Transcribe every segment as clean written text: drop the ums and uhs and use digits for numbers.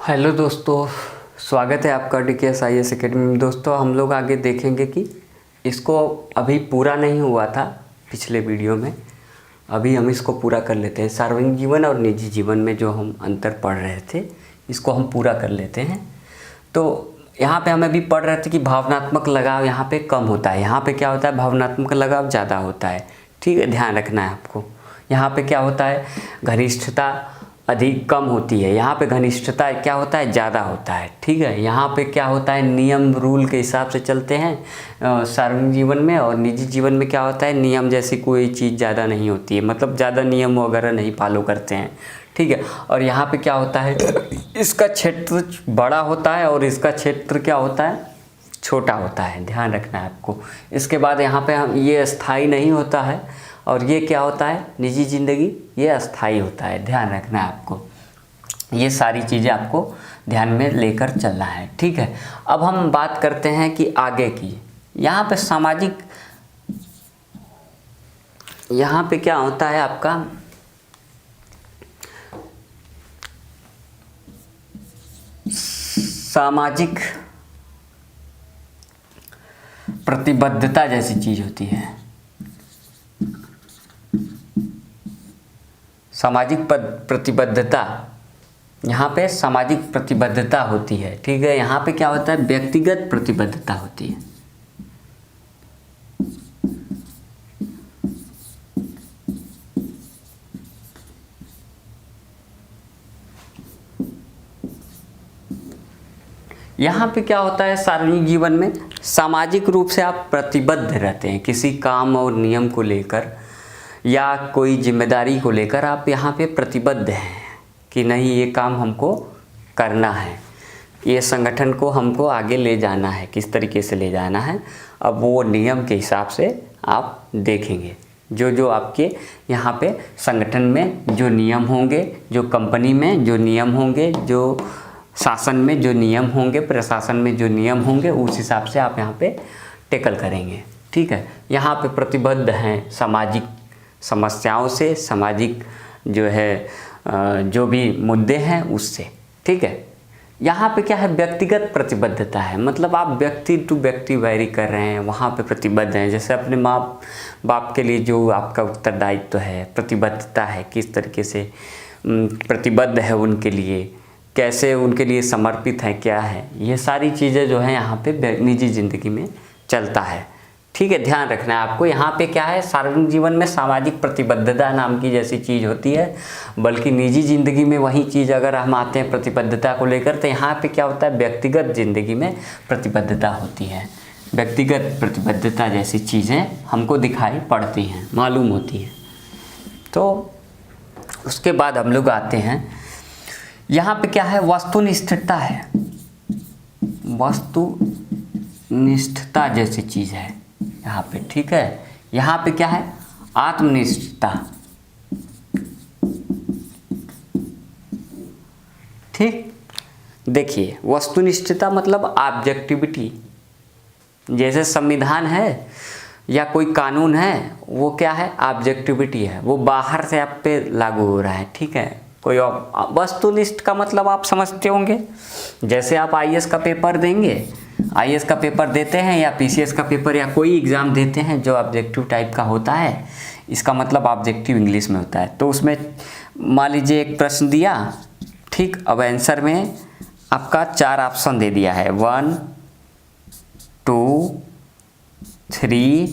Hello दोस्तों, स्वागत है आपका DKSIS एकेडमी में। दोस्तों हम लोग आगे देखेंगे कि इसको अभी पूरा नहीं हुआ था पिछले वीडियो में, अभी हम इसको पूरा कर लेते हैं। सार्वजनिक जीवन और निजी जीवन में जो हम अंतर पढ़ रहे थे इसको हम पूरा कर लेते हैं। तो यहाँ पे हम अभी पढ़ रहे थे कि भावनात्मक लगाव यहाँ पे कम होता है, यहाँ पे क्या होता है, भावनात्मक लगाव ज़्यादा होता है। ठीक है, ध्यान रखना है आपको। यहाँ पे क्या होता है, घनिष्ठता अधिक कम होती है, यहाँ पे घनिष्ठता क्या होता है, ज़्यादा होता है। ठीक है, यहाँ पे क्या होता है, नियम रूल के हिसाब से चलते हैं सार्वजनिक जीवन में, और निजी जीवन में क्या होता है, नियम जैसी कोई चीज़ ज़्यादा नहीं होती है, मतलब ज़्यादा नियम वगैरह नहीं फॉलो करते हैं। ठीक है, और यहाँ पे क्या होता है, इसका क्षेत्र बड़ा होता है और इसका क्षेत्र क्या होता है, छोटा होता है। ध्यान रखना है आपको। इसके बाद यहाँ पे हम ये अस्थाई नहीं होता है, और ये क्या होता है, निजी ज़िंदगी, ये अस्थाई होता है। ध्यान रखना है आपको, ये सारी चीज़ें आपको ध्यान में लेकर चलना है। ठीक है, अब हम बात करते हैं कि आगे की। यहाँ पे सामाजिक, यहाँ पे क्या होता है आपका, सामाजिक प्रतिबद्धता जैसी चीज़ होती है। सामाजिक प्रतिबद्धता, यहाँ पे सामाजिक प्रतिबद्धता होती है। ठीक है, यहाँ पे क्या होता है, व्यक्तिगत प्रतिबद्धता होती है। यहाँ पे क्या होता है, सार्वजनिक जीवन में सामाजिक रूप से आप प्रतिबद्ध रहते हैं किसी काम और नियम को लेकर, या कोई जिम्मेदारी को लेकर आप यहाँ पे प्रतिबद्ध हैं कि नहीं, ये काम हमको करना है, ये संगठन को हमको आगे ले जाना है, किस तरीके से ले जाना है। अब वो नियम के हिसाब से आप देखेंगे, जो जो आपके यहाँ पे संगठन में जो नियम होंगे, जो कंपनी में जो नियम होंगे, जो शासन में जो नियम होंगे, प्रशासन में जो नियम होंगे, उस हिसाब से आप यहाँ पे टैकल करेंगे। ठीक है, यहाँ पे प्रतिबद्ध हैं सामाजिक समस्याओं से, सामाजिक जो है जो भी मुद्दे हैं उससे। ठीक है, यहाँ पे क्या है, व्यक्तिगत प्रतिबद्धता है, मतलब आप व्यक्ति टू व्यक्ति वैरी कर रहे हैं, वहाँ पे प्रतिबद्ध हैं। जैसे अपने माँ बाप के लिए जो आपका उत्तरदायित्व है, प्रतिबद्धता है, किस तरीके से प्रतिबद्ध है उनके लिए, कैसे उनके लिए समर्पित है, क्या है, ये सारी चीज़ें जो है यहाँ पे निजी ज़िंदगी में चलता है। ठीक है, ध्यान रखना है आपको। यहाँ पे क्या है, सार्वजनिक जीवन में सामाजिक प्रतिबद्धता नाम की जैसी चीज़ होती है, बल्कि निजी ज़िंदगी में वही चीज़ अगर हम आते हैं प्रतिबद्धता को लेकर, तो यहाँ पे क्या होता है, व्यक्तिगत ज़िंदगी में प्रतिबद्धता होती है। व्यक्तिगत प्रतिबद्धता जैसी चीज़ें हमको दिखाई पड़ती हैं, मालूम होती हैं। तो उसके बाद हम लोग आते हैं, यहाँ पे क्या है, वस्तुनिष्ठता है, वस्तुनिष्ठता जैसी चीज़ है यहाँ पे। ठीक है, यहाँ पे क्या है, आत्मनिष्ठता। ठीक, देखिए वस्तुनिष्ठता मतलब ऑब्जेक्टिविटी। जैसे संविधान है या कोई कानून है, वो क्या है, ऑब्जेक्टिविटी है, वो बाहर से आप पे लागू हो रहा है। ठीक है, कोई वस्तुनिष्ठ का मतलब आप समझते होंगे। जैसे आप IAS का पेपर देंगे, IAS का पेपर देते हैं या PCS का पेपर या कोई एग्ज़ाम देते हैं जो ऑब्जेक्टिव टाइप का होता है, इसका मतलब ऑब्जेक्टिव इंग्लिश में होता है। तो उसमें मान लीजिए एक प्रश्न दिया, ठीक, अब आंसर में आपका 4 ऑप्शन दे दिया है, 1, 2, 3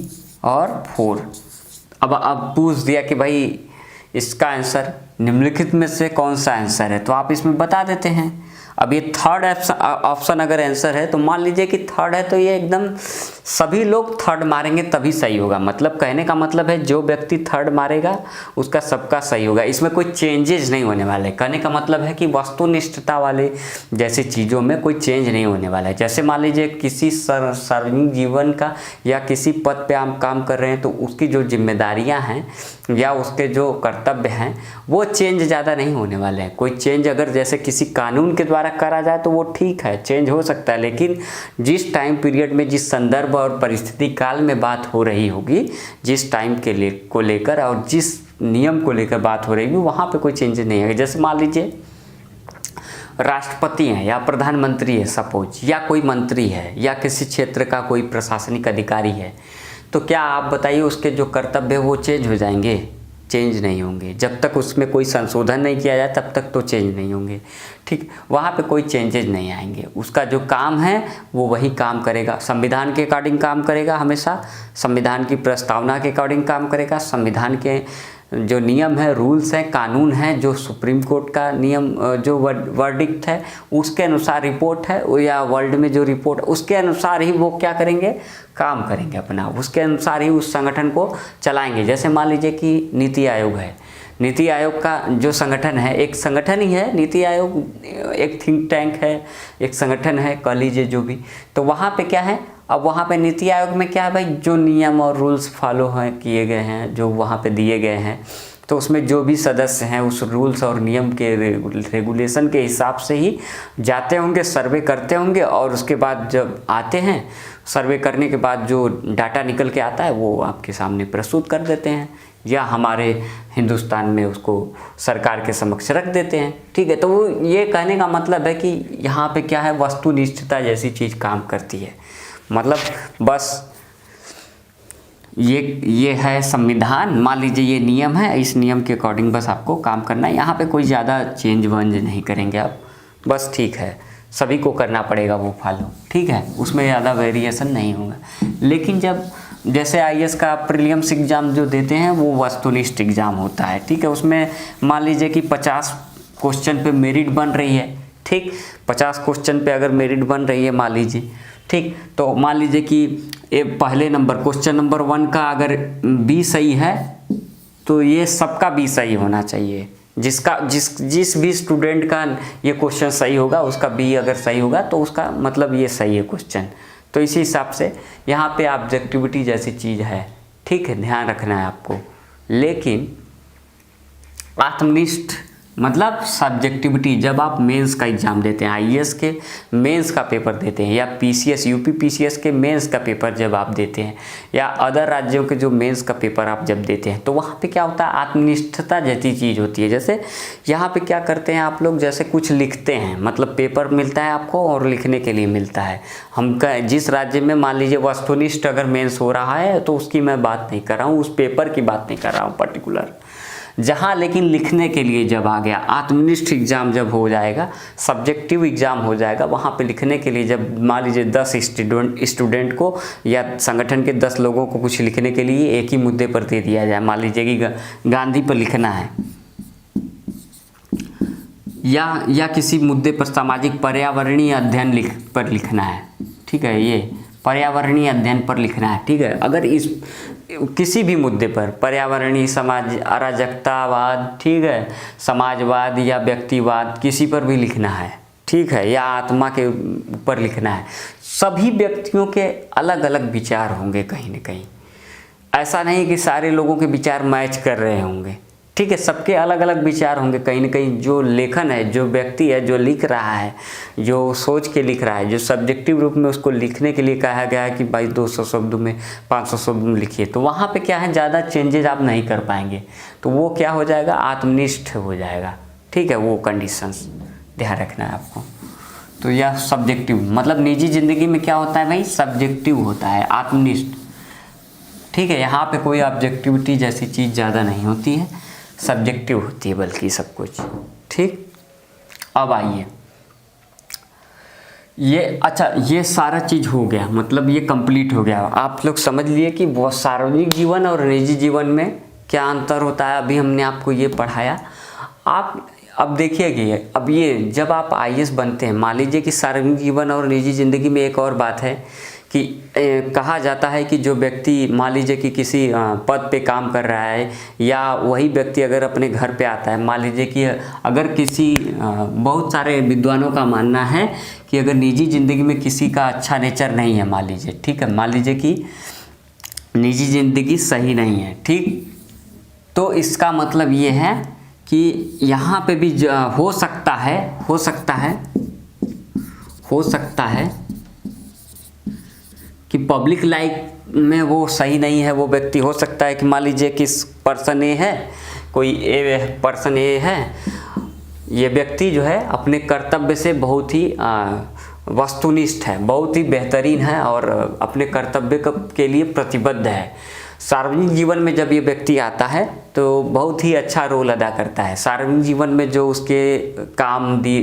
और 4। अब पूछ दिया कि भाई इसका आंसर निम्नलिखित में से कौन सा आंसर है, तो आप इसमें बता देते हैं। अब ये थर्ड ऑप्शन अगर आंसर है, तो मान लीजिए कि थर्ड है, तो ये एकदम सभी लोग थर्ड मारेंगे तभी सही होगा। मतलब कहने का मतलब है, जो व्यक्ति थर्ड मारेगा उसका सबका सही होगा, इसमें कोई चेंजेस नहीं होने वाले। कहने का मतलब है कि वस्तुनिष्ठता वाले जैसे चीज़ों में कोई चेंज नहीं होने वाला है। जैसे मान लीजिए किसी सार्वजनिक जीवन का या किसी पद पे आप काम कर रहे हैं, तो उसकी जो जिम्मेदारियां हैं या उसके जो कर्तव्य हैं वो चेंज ज़्यादा नहीं होने वाले हैं। कोई चेंज अगर जैसे किसी कानून के द्वारा करा जाए तो वो ठीक है, चेंज हो सकता है, लेकिन जिस टाइम पीरियड में, जिस संदर्भ और परिस्थिति काल में बात हो रही होगी, जिस टाइम के लिए को लेकर और जिस नियम को लेकर बात हो रही होगी, वहाँ पे कोई चेंज नहीं है। जैसे मान लीजिए राष्ट्रपति हैं या प्रधानमंत्री है सपोज, या कोई मंत्री है या किसी क्षेत्र का कोई प्रशासनिक अधिकारी है, तो क्या आप बताइए उसके जो कर्तव्य वो चेंज हो जाएंगे? चेंज नहीं होंगे। जब तक उसमें कोई संशोधन नहीं किया जाए तब तक तो चेंज नहीं होंगे। ठीक, वहाँ पे कोई चेंजेज नहीं आएंगे। उसका जो काम है वो वही काम करेगा, संविधान के अकॉर्डिंग काम करेगा, हमेशा संविधान की प्रस्तावना के अकॉर्डिंग काम करेगा, संविधान के जो नियम है, रूल्स हैं, कानून हैं, जो सुप्रीम कोर्ट का नियम जो वर्डिक्ट है उसके अनुसार रिपोर्ट है, या वर्ल्ड में जो रिपोर्ट उसके अनुसार ही वो क्या करेंगे, काम करेंगे अपना, उसके अनुसार ही उस संगठन को चलाएंगे। जैसे मान लीजिए कि नीति आयोग है, नीति आयोग का जो संगठन है एक संगठन ही है, नीति आयोग एक थिंक टैंक है, एक संगठन है, कह लीजिए जो भी। तो वहाँ पे क्या है, अब वहाँ पे नीति आयोग में क्या है भाई, जो नियम और रूल्स फॉलो हैं किए गए हैं, जो वहाँ पे दिए गए हैं, तो उसमें जो भी सदस्य हैं उस रूल्स और नियम के रेगुलेशन के हिसाब से ही जाते होंगे, सर्वे करते होंगे, और उसके बाद जब आते हैं सर्वे करने के बाद जो डाटा निकल के आता है वो आपके सामने प्रस्तुत कर देते हैं, या हमारे हिंदुस्तान में उसको सरकार के समक्ष रख देते हैं। ठीक है, तो वो ये कहने का मतलब है कि यहाँ पे क्या है, वस्तुनिष्ठता जैसी चीज़ काम करती है। मतलब बस ये है संविधान, मान लीजिए ये नियम है, इस नियम के अकॉर्डिंग बस आपको काम करना है। यहाँ पे कोई ज़्यादा चेंज वेंज नहीं करेंगे आप, बस ठीक है, सभी को करना पड़ेगा वो फॉलो, ठीक है, उसमें ज़्यादा वेरिएशन नहीं होगा। लेकिन जब जैसे आईएएस का प्रीलिम्स एग्ज़ाम जो देते हैं वो वस्तुनिष्ठ एग्ज़ाम होता है, ठीक है, उसमें मान लीजिए कि 50 क्वेश्चन पे मेरिट बन रही है, ठीक, 50 क्वेश्चन पे अगर मेरिट बन रही है मान लीजिए, ठीक, तो मान लीजिए कि ये पहले नंबर क्वेश्चन नंबर 1 का अगर बी सही है तो ये सबका बी सही होना चाहिए, जिस भी स्टूडेंट का ये क्वेश्चन सही होगा उसका बी अगर सही होगा तो उसका मतलब ये सही है क्वेश्चन। तो इसी हिसाब से यहाँ पे ऑब्जेक्टिविटी जैसी चीज़ है, ठीक है, ध्यान रखना है आपको। लेकिन आत्मनिष्ठ मतलब सब्जेक्टिविटी, जब आप मेंस का एग्ज़ाम देते हैं, आईएएस के मेंस का पेपर देते हैं, या पीसीएस यूपी पीसीएस के मेंस का पेपर जब आप देते हैं, या अदर राज्यों के जो मेंस का पेपर आप जब देते हैं, तो वहाँ पे क्या होता है, आत्मनिष्ठता जैसी चीज़ होती है। जैसे यहाँ पे क्या करते हैं आप लोग, जैसे कुछ लिखते हैं, मतलब पेपर मिलता है आपको और लिखने के लिए मिलता है। हम जिस राज्य में मान लीजिए वस्तुनिष्ठ अगर मेंस हो रहा है तो उसकी मैं बात नहीं कर रहा हूँ, उस पेपर की बात नहीं कर रहा हूँ पर्टिकुलर, जहाँ लेकिन लिखने के लिए जब आ गया, आत्मनिष्ठ एग्ज़ाम जब हो जाएगा, सब्जेक्टिव एग्ज़ाम हो जाएगा, वहाँ पे लिखने के लिए जब मान लीजिए 10 स्टूडेंट को या संगठन के 10 लोगों को कुछ लिखने के लिए एक ही मुद्दे पर दे दिया जाए, मान लीजिए कि गांधी पर लिखना है, या किसी मुद्दे पर सामाजिक पर्यावरणीय अध्ययन पर लिखना है, ठीक है, ये पर्यावरणीय अध्ययन पर लिखना है, ठीक है, अगर इस किसी भी मुद्दे पर पर्यावरणीय, समाज, अराजकतावाद, ठीक है, समाजवाद या व्यक्तिवाद, किसी पर भी लिखना है, ठीक है, या आत्मा के ऊपर लिखना है, सभी व्यक्तियों के अलग अलग विचार होंगे कहीं ना कहीं। ऐसा नहीं कि सारे लोगों के विचार मैच कर रहे होंगे, ठीक है, सबके अलग अलग विचार होंगे कहीं ना कहीं। जो लेखन है, जो व्यक्ति है जो लिख रहा है, जो सोच के लिख रहा है, जो सब्जेक्टिव रूप में उसको लिखने के लिए कहा गया है कि भाई 200 शब्दों में 500 शब्दों में लिखिए, तो वहाँ पे क्या है, ज़्यादा चेंजेज आप नहीं कर पाएंगे, तो वो क्या हो जाएगा, आत्मनिष्ठ हो जाएगा, ठीक है, वो कंडीशंस ध्यान रखना है आपको। तो यह सब्जेक्टिव मतलब निजी ज़िंदगी में क्या होता है भाई, सब्जेक्टिव होता है, आत्मनिष्ठ, ठीक है, यहाँ पे कोई ऑब्जेक्टिविटी जैसी चीज़ ज़्यादा नहीं होती है, सब्जेक्टिव होती है बल्कि सब कुछ, ठीक। अब आइए ये, अच्छा, ये सारा चीज़ हो गया, मतलब ये कंप्लीट हो गया। आप लोग समझ लिए कि वो सार्वजनिक जीवन और निजी जीवन में क्या अंतर होता है, अभी हमने आपको ये पढ़ाया। आप अब देखिए कि अब ये जब आप आईएएस बनते हैं, मान लीजिए कि सार्वजनिक जीवन और निजी ज़िंदगी में एक और बात है कि कहा जाता है कि जो व्यक्ति मान लीजिए कि किसी पद पे काम कर रहा है, या वही व्यक्ति अगर अपने घर पे आता है, मान लीजिए कि अगर किसी बहुत सारे विद्वानों का मानना है कि अगर निजी ज़िंदगी में किसी का अच्छा नेचर नहीं है, मान लीजिए, ठीक है, मान लीजिए कि निजी ज़िंदगी सही नहीं है, ठीक, तो इसका मतलब ये है कि यहाँ पे भी हो सकता है कि पब्लिक लाइफ में वो सही नहीं है, वो व्यक्ति हो सकता है कि मान लीजिए कि पर्सन ए है, कोई ए पर्सन ए है, ये व्यक्ति जो है अपने कर्तव्य से बहुत ही वस्तुनिष्ठ है, बहुत ही बेहतरीन है और अपने कर्तव्य के लिए प्रतिबद्ध है। सार्वजनिक जीवन में जब ये व्यक्ति आता है तो बहुत ही अच्छा रोल अदा करता है। सार्वजनिक जीवन में जो उसके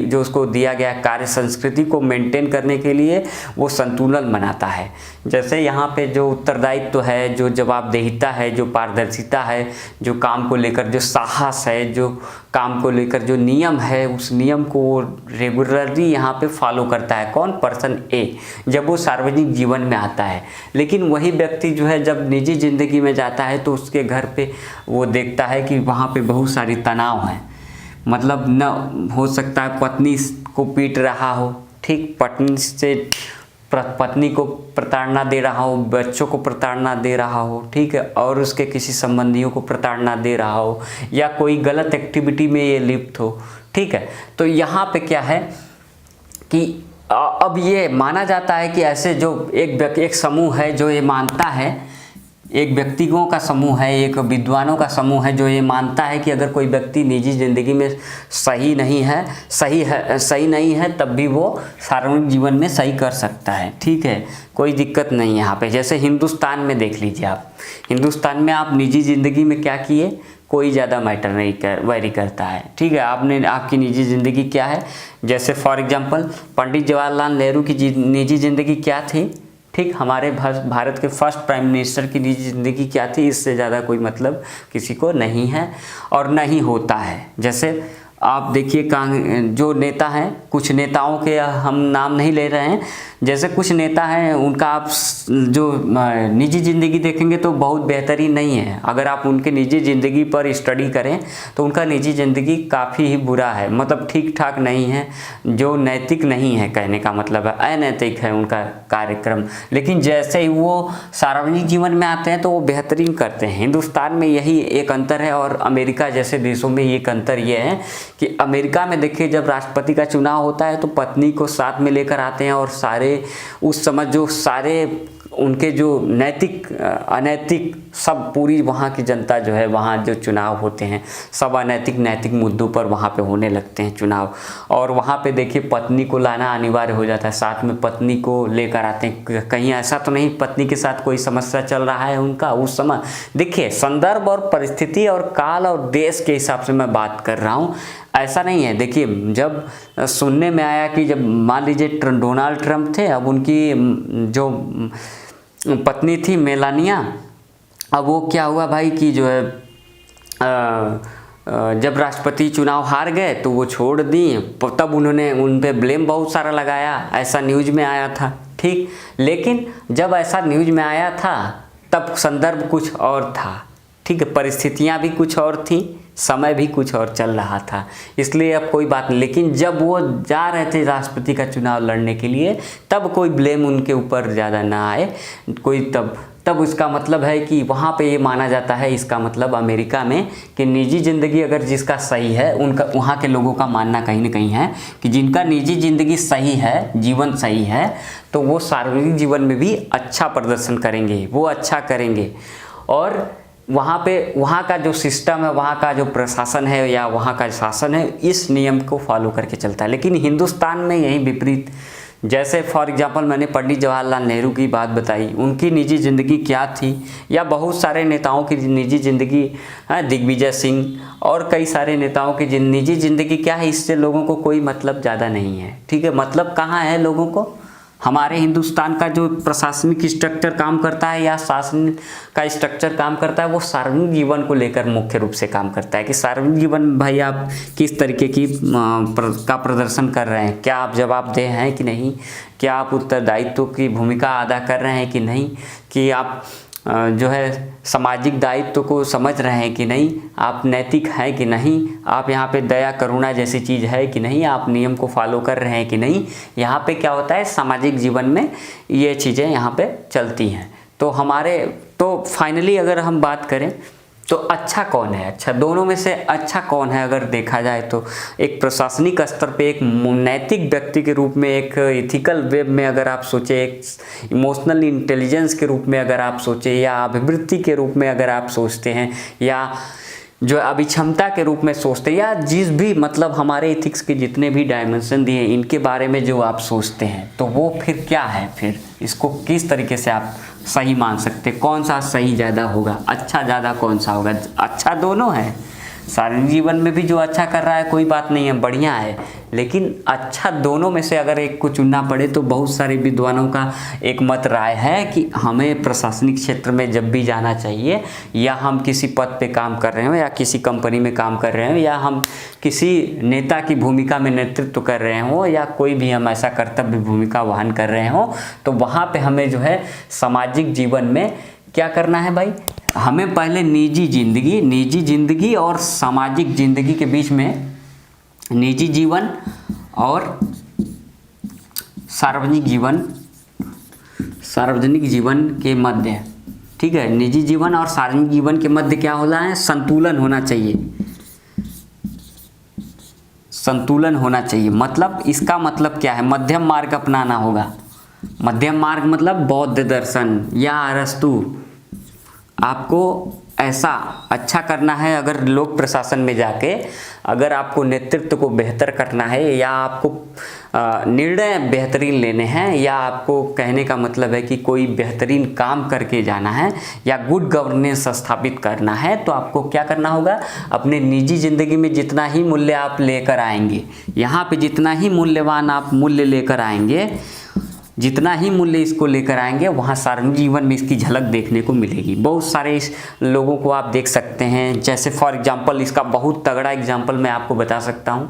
जो उसको दिया गया कार्य संस्कृति को मेंटेन करने के लिए वो संतुलन बनाता है। जैसे यहाँ पे जो उत्तरदायित्व है, जो जवाबदेहिता है, जो पारदर्शिता है, जो काम को लेकर जो साहस है, जो काम को लेकर जो नियम है, उस नियम को वो रेगुलरली यहाँ पे फॉलो करता है। कौन? पर्सन ए, जब वो सार्वजनिक जीवन में आता है। लेकिन वही व्यक्ति जो है जब निजी ज़िंदगी में जाता है तो उसके घर पे वो देखता है कि वहाँ पे बहुत सारी तनाव है। मतलब न हो सकता है पत्नी को पीट रहा हो, ठीक, पत्नी को प्रताड़ना दे रहा हो, बच्चों को प्रताड़ना दे रहा हो, ठीक है, और उसके किसी संबंधियों को प्रताड़ना दे रहा हो, या कोई गलत एक्टिविटी में ये लिप्त हो, ठीक है। तो यहाँ पे क्या है कि अब ये माना जाता है कि ऐसे जो एक समूह है जो ये मानता है, एक व्यक्तियों का समूह है, एक विद्वानों का समूह है जो ये मानता है कि अगर कोई व्यक्ति निजी ज़िंदगी में सही नहीं है तब भी वो सार्वजनिक जीवन में सही कर सकता है, ठीक है, कोई दिक्कत नहीं है यहाँ पे। जैसे हिंदुस्तान में देख लीजिए आप, हिंदुस्तान में आप निजी ज़िंदगी में क्या किए, कोई ज़्यादा मैटर नहीं वैरी करता है, ठीक है। आपकी निजी ज़िंदगी क्या है, जैसे फॉर एग्जांपल पंडित जवाहरलाल नेहरू की निजी ज़िंदगी क्या थी, ठीक, हमारे भारत के फर्स्ट प्राइम मिनिस्टर की निजी ज़िंदगी क्या थी, इससे ज़्यादा कोई मतलब किसी को नहीं है और नहीं होता है। जैसे आप देखिए जो नेता हैं, कुछ नेताओं के हम नाम नहीं ले रहे हैं, जैसे कुछ नेता हैं उनका आप जो निजी ज़िंदगी देखेंगे तो बहुत बेहतरीन नहीं है। अगर आप उनके निजी ज़िंदगी पर स्टडी करें तो उनका निजी ज़िंदगी काफ़ी ही बुरा है, मतलब ठीक ठाक नहीं है, जो नैतिक नहीं है, कहने का मतलब है अनैतिक है उनका कार्यक्रम। लेकिन जैसे ही वो सार्वजनिक जीवन में आते हैं तो वो बेहतरीन करते हैं। हिंदुस्तान में यही एक अंतर है और अमेरिका जैसे देशों में एक अंतर ये है कि अमेरिका में देखिए जब राष्ट्रपति का चुनाव होता है तो पत्नी को साथ में लेकर आते हैं और सारे उस समय जो सारे उनके जो नैतिक अनैतिक सब पूरी वहाँ की जनता जो है, वहाँ जो चुनाव होते हैं सब अनैतिक नैतिक मुद्दों पर वहाँ पे होने लगते हैं चुनाव। और वहाँ पे देखिए पत्नी को लाना अनिवार्य हो जाता है, साथ में पत्नी को लेकर आते हैं। कहीं ऐसा तो नहीं पत्नी के साथ कोई समस्या चल रहा है उनका उस समय। देखिए संदर्भ और परिस्थिति और काल और देश के हिसाब से मैं बात कर रहा हूँ, ऐसा नहीं है। देखिए जब सुनने में आया कि जब मान लीजिए डोनाल्ड ट्रंप थे, अब उनकी जो पत्नी थी मेलानिया, अब वो क्या हुआ भाई कि जो है जब राष्ट्रपति चुनाव हार गए तो वो छोड़ दी, तब उन्होंने उन पे ब्लेम बहुत सारा लगाया, ऐसा न्यूज़ में आया था, ठीक। लेकिन जब ऐसा न्यूज़ में आया था तब संदर्भ कुछ और था, ठीक है, परिस्थितियाँ भी कुछ और थी, समय भी कुछ और चल रहा था, इसलिए अब कोई बात नहीं। लेकिन जब वो जा रहे थे राष्ट्रपति का चुनाव लड़ने के लिए तब कोई ब्लेम उनके ऊपर ज़्यादा ना आए कोई, तब इसका मतलब है कि वहाँ पे ये माना जाता है, इसका मतलब अमेरिका में कि निजी ज़िंदगी अगर जिसका सही है उनका, वहाँ के लोगों का मानना कहीं ना कहीं है कि जिनका निजी ज़िंदगी सही है, जीवन सही है, तो वो सार्वजनिक जीवन में भी अच्छा प्रदर्शन करेंगे, वो अच्छा करेंगे। और वहाँ का जो सिस्टम है, वहाँ का जो प्रशासन है या वहाँ का शासन है, इस नियम को फॉलो करके चलता है। लेकिन हिंदुस्तान में यही विपरीत, जैसे फॉर एग्जांपल मैंने पंडित जवाहरलाल नेहरू की बात बताई, उनकी निजी ज़िंदगी क्या थी, या बहुत सारे नेताओं की निजी ज़िंदगी, दिग्विजय सिंह और कई सारे नेताओं की निजी ज़िंदगी क्या है, इससे लोगों को कोई मतलब ज़्यादा नहीं है, ठीक है। मतलब कहाँ है लोगों को, हमारे हिंदुस्तान का जो प्रशासनिक स्ट्रक्चर काम करता है या शासन का स्ट्रक्चर काम करता है, वो सार्वजनिक जीवन को लेकर मुख्य रूप से काम करता है कि सार्वजनिक जीवन भाई आप किस तरीके की का प्रदर्शन कर रहे हैं, क्या आप जवाबदेह हैं कि नहीं, क्या आप उत्तरदायित्व की भूमिका अदा कर रहे हैं कि नहीं, कि आप जो है सामाजिक दायित्व को समझ रहे हैं कि नहीं, आप नैतिक हैं कि नहीं, आप यहाँ पे दया करुणा जैसी चीज़ है कि नहीं, आप नियम को फॉलो कर रहे हैं कि नहीं। यहाँ पे क्या होता है, सामाजिक जीवन में ये चीज़ें यहाँ पे चलती हैं। तो फाइनली अगर हम बात करें तो अच्छा कौन है, अच्छा दोनों में से अच्छा कौन है अगर देखा जाए तो एक प्रशासनिक स्तर पे एक नैतिक व्यक्ति के रूप में, एक इथिकल वेब में अगर आप सोचें, एक इमोशनल इंटेलिजेंस के रूप में अगर आप सोचें, या अभिवृत्ति के रूप में अगर आप सोचते हैं, या जो अभिक्षमता के रूप में सोचते हैं, या जिस भी मतलब हमारे एथिक्स के जितने भी डायमेंशन दिए इनके बारे में जो आप सोचते हैं, तो वो फिर क्या है, फिर इसको किस तरीके से आप सही मान सकते हैं? कौन सा सही ज़्यादा होगा, अच्छा ज़्यादा कौन सा होगा? अच्छा दोनों है, सार्वजनिक जीवन में भी जो अच्छा कर रहा है कोई बात नहीं है, बढ़िया है, लेकिन अच्छा दोनों में से अगर एक को चुनना पड़े तो बहुत सारे विद्वानों का एक मत राय है कि हमें प्रशासनिक क्षेत्र में जब भी जाना चाहिए, या हम किसी पद पे काम कर रहे हो, या किसी कंपनी में काम कर रहे हो, या हम किसी नेता की भूमिका में नेतृत्व कर रहे हो, या कोई भी हम ऐसा कर्तव्य भूमिका वहन कर रहे हो, तो वहाँ पे हमें जो है सामाजिक जीवन में क्या करना है भाई? हमें पहले निजी जिंदगी और सामाजिक जिंदगी के बीच में, निजी जीवन और सार्वजनिक जीवन के मध्य, ठीक है, निजी जीवन और सार्वजनिक जीवन के मध्य क्या होना है? संतुलन होना चाहिए। संतुलन होना चाहिए मतलब इसका मतलब क्या है? मध्यम मार्ग अपनाना होगा। मध्यम मार्ग मतलब बौद्ध दर्शन या अरस्तु। आपको ऐसा अच्छा करना है, अगर लोक प्रशासन में जाके अगर आपको नेतृत्व को बेहतर करना है, या आपको निर्णय बेहतरीन लेने हैं, या आपको कहने का मतलब है कि कोई बेहतरीन काम करके जाना है, या गुड गवर्नेंस स्थापित करना है, तो आपको क्या करना होगा? अपने निजी ज़िंदगी में जितना ही मूल्य आप लेकर आएंगे, यहाँ पे जितना ही मूल्यवान आप मूल्य लेकर आएंगे, जितना ही मूल्य इसको लेकर आएंगे, वहाँ सार्वजनिक जीवन में इसकी झलक देखने को मिलेगी। बहुत सारे इस लोगों को आप देख सकते हैं, जैसे फॉर एग्जांपल, इसका बहुत तगड़ा एग्जांपल मैं आपको बता सकता हूँ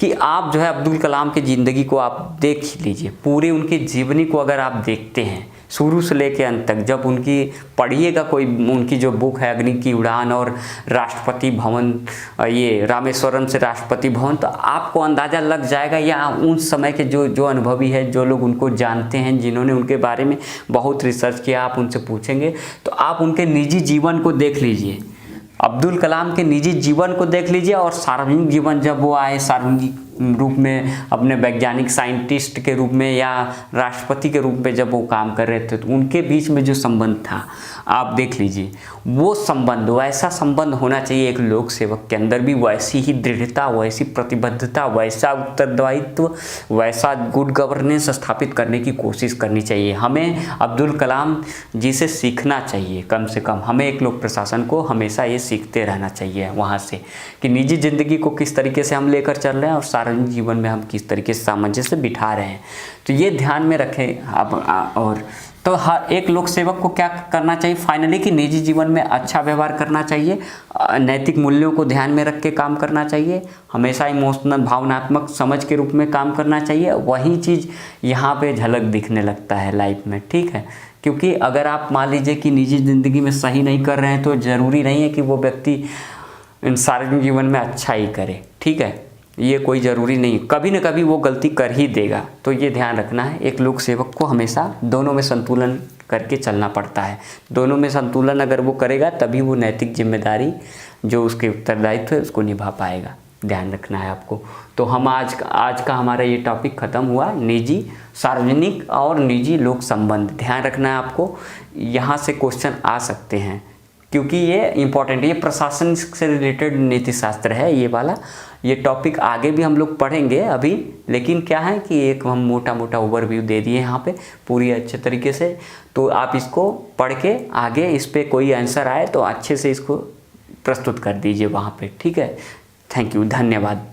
कि आप जो है अब्दुल कलाम की ज़िंदगी को आप देख लीजिए, पूरी उनकी जीवनी को अगर आप देखते हैं शुरू से लेकर अंत तक, जब उनकी पढ़िएगा कोई उनकी जो बुक है अग्नि की उड़ान और राष्ट्रपति भवन, ये रामेश्वरम से राष्ट्रपति भवन, तो आपको अंदाज़ा लग जाएगा, या उन समय के जो अनुभवी है, जो लोग उनको जानते हैं, जिन्होंने उनके बारे में बहुत रिसर्च किया, आप उनसे पूछेंगे तो आप उनके निजी जीवन को देख लीजिए, अब्दुल कलाम के निजी जीवन को देख लीजिए, और सार्वजनिक जीवन जब वो आए सार्वजनिक रूप में अपने वैज्ञानिक साइंटिस्ट के रूप में या राष्ट्रपति के रूप में जब वो काम कर रहे थे, तो उनके बीच में जो संबंध था आप देख लीजिए। वो संबंध, वैसा संबंध होना चाहिए एक लोक सेवक के अंदर भी, वैसी ही दृढ़ता, वैसी प्रतिबद्धता, वैसा उत्तरदायित्व, वैसा गुड गवर्नेंस स्थापित करने की कोशिश करनी चाहिए। हमें अब्दुल कलाम जी से सीखना चाहिए, कम से कम हमें एक लोक प्रशासन को हमेशा ये सीखते रहना चाहिए वहाँ से, कि निजी ज़िंदगी को किस तरीके से हम लेकर चल रहे हैं और सार्वजनिक जीवन में हम किस तरीके से सामंजस्य बिठा रहे हैं। तो ये ध्यान में रखें आप। और तो हर एक लोक सेवक को क्या करना चाहिए फाइनली, कि निजी जीवन में अच्छा व्यवहार करना चाहिए, नैतिक मूल्यों को ध्यान में रख के काम करना चाहिए, हमेशा इमोशनल भावनात्मक समझ के रूप में काम करना चाहिए। वही चीज़ यहाँ पे झलक दिखने लगता है लाइफ में, ठीक है। क्योंकि अगर आप मान लीजिए कि निजी ज़िंदगी में सही नहीं कर रहे हैं, तो ज़रूरी नहीं है कि वो व्यक्ति सार्वजनिक जीवन में अच्छा ही करे, ठीक है, ये कोई ज़रूरी नहीं, कभी न कभी वो गलती कर ही देगा। तो ये ध्यान रखना है, एक लोक सेवक को हमेशा दोनों में संतुलन करके चलना पड़ता है। दोनों में संतुलन अगर वो करेगा तभी वो नैतिक जिम्मेदारी जो उसके उत्तरदायित्व है उसको निभा पाएगा, ध्यान रखना है आपको। तो हम आज का हमारा ये टॉपिक ख़त्म हुआ, निजी, सार्वजनिक और निजी लोक संबंध। ध्यान रखना है आपको, यहाँ से क्वेश्चन आ सकते हैं क्योंकि ये इम्पॉर्टेंट है, ये प्रशासन से रिलेटेड नीति शास्त्र है ये वाला। ये टॉपिक आगे भी हम लोग पढ़ेंगे अभी, लेकिन क्या है कि एक हम मोटा मोटा ओवरव्यू दे दिए यहाँ पे पूरी अच्छे तरीके से। तो आप इसको पढ़ के आगे इस पर कोई आंसर आए तो अच्छे से इसको प्रस्तुत कर दीजिए वहाँ पे, ठीक है। थैंक यू, धन्यवाद।